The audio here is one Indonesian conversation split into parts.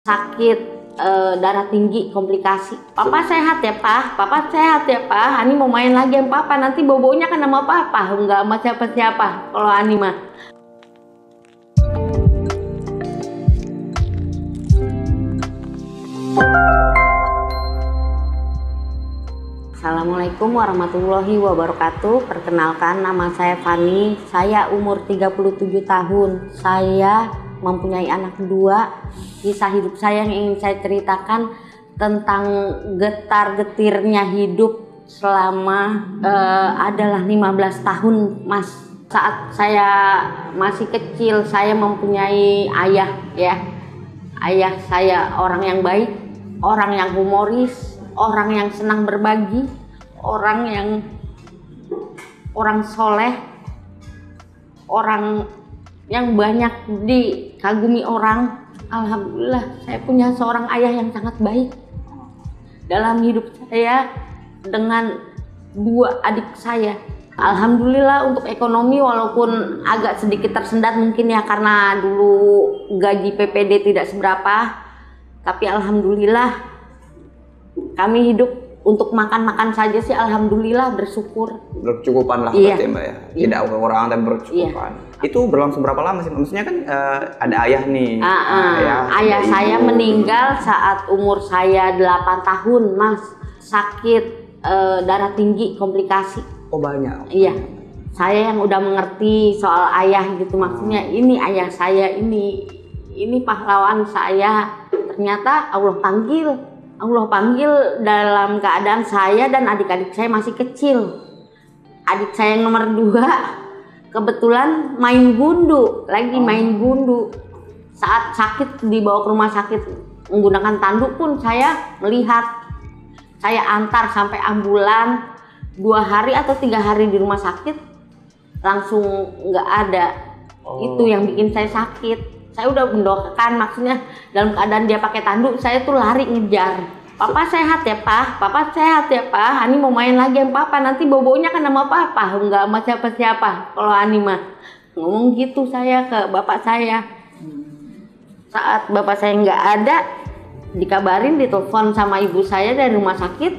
sakit darah tinggi, komplikasi. Papa sehat ya Pak, Papa sehat ya Pak. Ani mau main lagi sama Papa, nanti bobonya kan sama Papa, enggak sama siapa-siapa kalau Ani mah. Assalamualaikum warahmatullahi wabarakatuh. Perkenalkan, nama saya Fani. Saya umur 37 tahun. Saya mempunyai anak kedua. Kisah hidup saya yang ingin saya ceritakan tentang getar-getirnya hidup selama adalah 15 tahun, Mas. Saat saya masih kecil, saya mempunyai ayah ya. Ayah saya orang yang baik, orang yang humoris, orang yang senang berbagi, orang soleh, orang yang banyak dikagumi orang. Alhamdulillah saya punya seorang ayah yang sangat baik dalam hidup saya dengan dua adik saya. Alhamdulillah untuk ekonomi walaupun agak sedikit tersendat mungkin ya karena dulu gaji PPD tidak seberapa, tapi alhamdulillah kami hidup untuk makan-makan saja sih, alhamdulillah bersyukur. Berkecukupan lah iya. berarti Mbak ya? Tidak kekurangan tapi berkecukupan. Iya. Itu berlangsung berapa lama sih? Maksudnya kan ada ayah nih. Ayah saya meninggal saat umur saya 8 tahun, Mas. Sakit darah tinggi, komplikasi. Oh banyak? Iya. Saya yang udah mengerti soal ayah gitu, maksudnya ini ayah saya, ini pahlawan saya. Ternyata Allah panggil dalam keadaan saya dan adik-adik saya masih kecil. Adik saya yang nomor 2 kebetulan main gundu. Saat sakit dibawa ke rumah sakit menggunakan tanduk pun saya melihat. Saya antar sampai ambulan 2 hari atau 3 hari di rumah sakit langsung nggak ada. Itu yang bikin saya sakit. Saya udah mendoakan, maksudnya dalam keadaan dia pakai tanduk, saya tuh lari ngejar. Papa sehat ya Pak, Papa sehat ya Pak. Ani mau main lagi sama Papa, nanti bobonya kan sama Papa, enggak sama siapa-siapa. Kalau Ani mah ngomong gitu saya ke bapak saya. Saat bapak saya nggak ada, dikabarin, ditelepon sama ibu saya dari rumah sakit.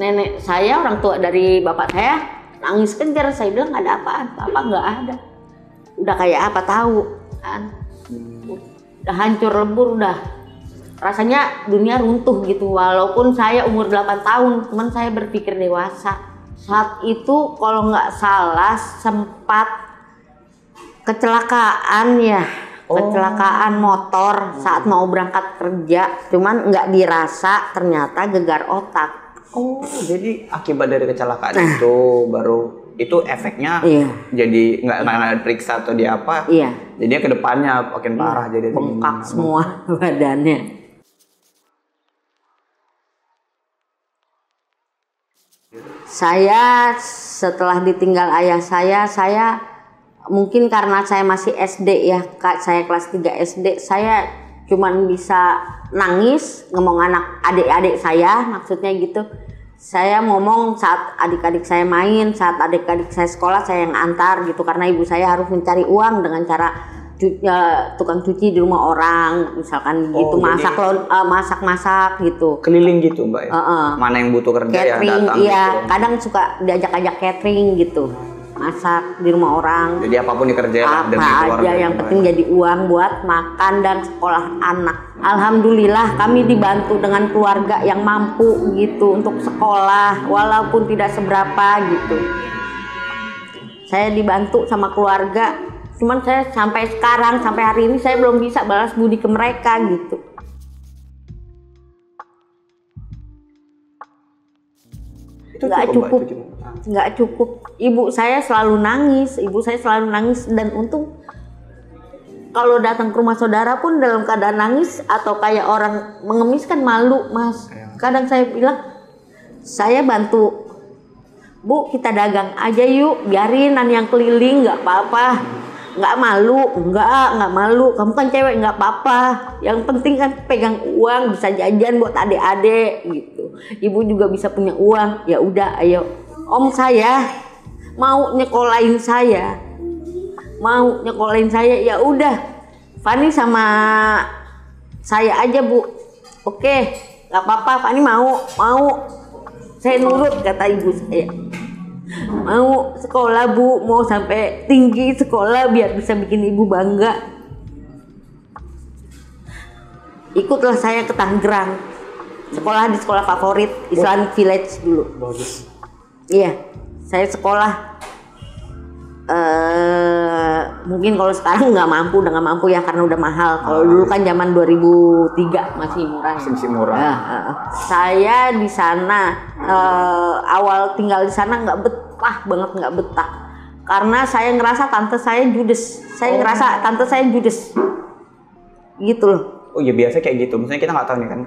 Nenek saya, orang tua dari bapak saya, nangis kejar. Saya bilang nggak ada apaan, Papa nggak ada. Udah kayak apa tahu kan? Udah hancur lebur, udah rasanya dunia runtuh gitu. Walaupun saya umur 8 tahun, cuman saya berpikir dewasa. Saat itu kalau nggak salah sempat kecelakaan ya, kecelakaan motor saat mau berangkat kerja, cuman nggak dirasa, ternyata gegar otak. Oh, jadi akibat dari kecelakaan itu baru itu efeknya jadi nggak periksa atau dia apa, jadi ke depannya makin parah, jadi bengkak semua badannya. Saya setelah ditinggal ayah saya mungkin karena saya masih SD ya, saya kelas 3 SD, saya cuman bisa nangis ngomong anak adik-adik saya, maksudnya gitu. Saya ngomong saat adik-adik saya main, saat adik-adik saya sekolah, saya yang antar gitu, karena ibu saya harus mencari uang dengan cara tukang cuci di rumah orang, misalkan gitu, masak-masak gitu. Keliling gitu Mbak ya? Mana yang butuh kerja catering, ya datang iya, gitu. kadang suka diajak-ajak catering gitu, masak di rumah orang. Jadi apapun dikerjain demi keluarga. Apa aja yang penting jadi uang buat makan dan sekolah anak. Alhamdulillah kami dibantu dengan keluarga yang mampu gitu untuk sekolah walaupun tidak seberapa gitu. Saya dibantu sama keluarga, cuman saya sampai sekarang, sampai hari ini saya belum bisa balas budi ke mereka gitu. Nggak cukup. Ibu saya selalu nangis, dan untung kalau datang ke rumah saudara pun dalam keadaan nangis atau kayak orang mengemis kan malu, Mas. Kadang saya bilang, saya bantu, Bu, kita dagang aja yuk, biarin yang keliling, nggak apa-apa. Nggak malu, kamu kan cewek, nggak apa-apa, yang penting kan pegang uang, bisa jajan buat adik-adik gitu, ibu juga bisa punya uang, ya udah ayo. Om saya mau nyekolahin saya, ya udah, Fani sama saya aja Bu. Oke, nggak apa-apa, Pak ini mau. Saya nurut kata ibu saya. Mau sekolah Bu, mau sampai tinggi sekolah biar bisa bikin ibu bangga. Ikutlah saya ke Tangerang. Sekolah di sekolah favorit, Islamic Village dulu. Bagus. Iya, saya sekolah. Mungkin kalau sekarang udah nggak mampu ya karena udah mahal. Kalau dulu kan zaman 2003 masih murah. Masih murah. Saya di sana awal tinggal di sana nggak betah. Karena saya ngerasa tante saya judes. Saya ngerasa tante saya judes. Gitu loh. Oh iya, biasa kayak gitu. Misalnya kita nggak tahu nih kan,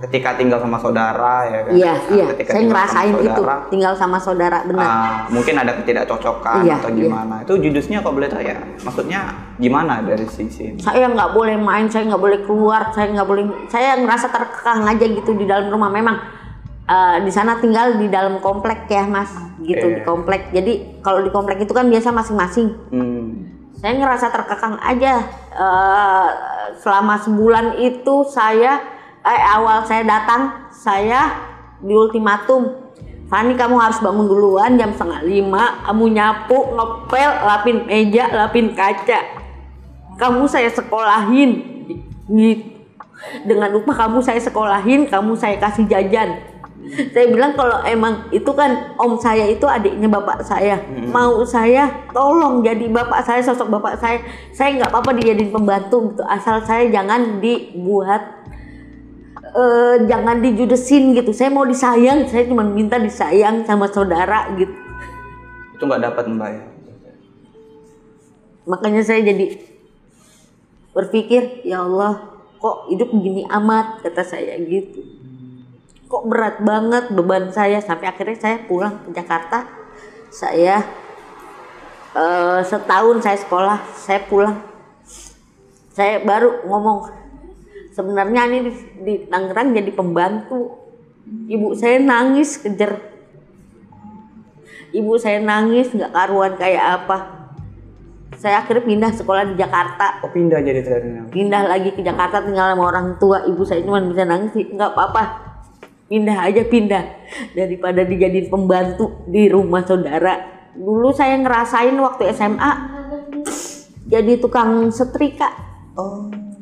ketika tinggal sama saudara ya kan. Iya. Saya ngerasain itu tinggal sama saudara benar. Mungkin ada ketidakcocokan atau gimana. Itu judusnya kok boleh tahu ya? Maksudnya gimana dari sisi? Saya nggak boleh main, saya nggak boleh keluar, saya ngerasa terkekang aja gitu di dalam rumah. Memang di sana tinggal di dalam komplek ya Mas, gitu di komplek. Jadi kalau di komplek itu kan biasa masing-masing. Saya ngerasa terkekang aja. Selama sebulan itu awal saya datang, saya di ultimatum, Fani kamu harus bangun duluan jam 4:30, kamu nyapu, ngepel, lapin meja, lapin kaca. Kamu saya sekolahin, gitu. Dengan upah kamu saya sekolahin, kamu saya kasih jajan. Saya bilang kalau emang itu kan om saya itu adiknya bapak saya, mau saya tolong jadi bapak saya, sosok bapak saya nggak apa-apa dijadiin pembantu gitu, asal saya jangan dibuat jangan dijudesin gitu. Saya mau disayang, saya cuma minta disayang sama saudara gitu. Itu nggak dapat Mbak ya? Makanya saya jadi berpikir, ya Allah kok hidup begini amat, kata saya gitu. Kok berat banget beban saya, sampai akhirnya saya pulang ke Jakarta. Saya setahun saya sekolah, saya pulang. Saya baru ngomong, sebenarnya ini di Tangerang jadi pembantu. Ibu saya nangis kejer. Ibu saya nangis nggak karuan kayak apa. Saya akhirnya pindah sekolah di Jakarta. Oh, pindah jadi trainer. Pindah lagi ke Jakarta, tinggal sama orang tua. Ibu saya cuma bisa nangis, nggak apa-apa. Pindah daripada dijadiin pembantu di rumah saudara. Dulu saya ngerasain waktu SMA jadi tukang setrika.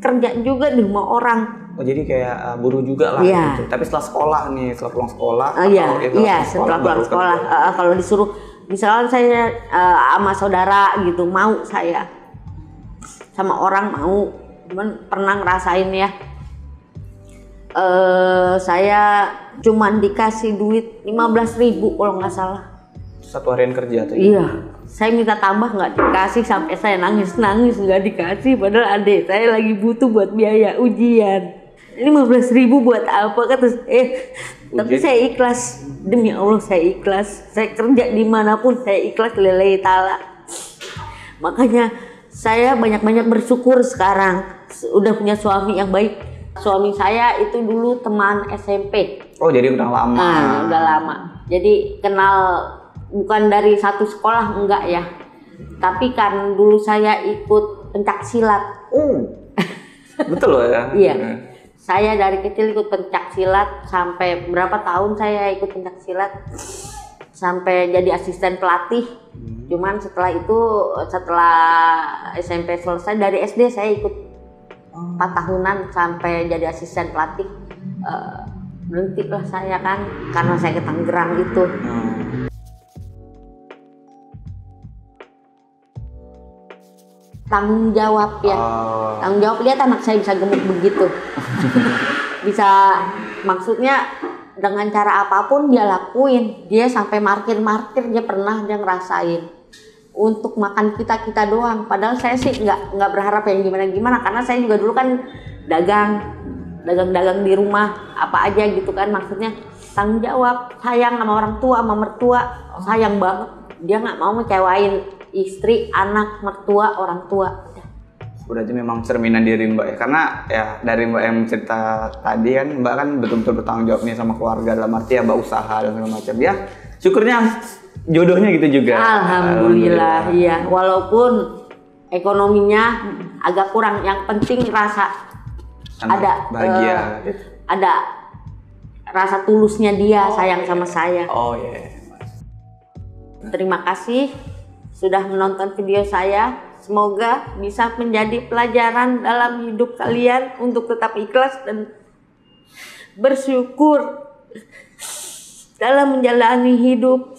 Kerja juga di rumah orang. Oh, jadi kayak buruh juga lah gitu. Tapi setelah sekolah nih, setelah pulang sekolah. Setelah pulang sekolah. Kalau disuruh, misalnya saya sama saudara gitu, mau saya sama orang mau, cuman pernah ngerasain ya. Saya cuman dikasih duit 15.000 kalau nggak salah. Satu harian kerja tuh? Iya, saya minta tambah nggak dikasih, sampai saya nangis nggak dikasih, padahal adik saya lagi butuh buat biaya ujian. 15.000 buat apa, kata tapi saya ikhlas, demi Allah saya ikhlas. Saya kerja dimanapun saya ikhlas lillahi ta'ala. Makanya saya banyak-banyak bersyukur sekarang udah punya suami yang baik. Suami saya itu dulu teman SMP. Oh, jadi udah lama. Udah lama. Jadi kenal bukan dari satu sekolah, enggak ya. Tapi kan dulu saya ikut pencak silat. Betul loh ya. Iya. Saya dari kecil ikut pencak silat, sampai berapa tahun saya ikut pencak silat. Sampai jadi asisten pelatih. Cuman setelah SMP selesai, dari SD saya ikut 4 tahunan sampai jadi asisten pelatih. Berhenti lah saya kan karena saya ke Tangerang itu. Tanggung jawab ya. Tanggung jawab, lihat anak saya bisa gemuk begitu. Bisa, maksudnya dengan cara apapun dia lakuin. Dia sampai markir dia pernah dia ngerasain. Untuk makan kita doang. Padahal saya sih nggak berharap yang gimana, karena saya juga dulu kan dagang di rumah apa aja gitu kan. Maksudnya tanggung jawab, sayang sama orang tua, sama mertua, sayang banget. Dia nggak mau ngecewain istri, anak, mertua, orang tua. Berarti memang cerminan diri Mbak ya, karena ya dari Mbak yang cerita tadi kan, Mbak kan betul-betul bertanggung jawab nih sama keluarga, dalam arti ya Mbak usaha dan segala macam ya. Syukurnya jodohnya gitu juga. Alhamdulillah, iya. Walaupun ekonominya agak kurang, yang penting rasa sangat ada bahagia gitu. ada rasa tulusnya dia sayang sama saya. Oh iya. Terima kasih sudah menonton video saya. Semoga bisa menjadi pelajaran dalam hidup kalian untuk tetap ikhlas dan bersyukur dalam menjalani hidup.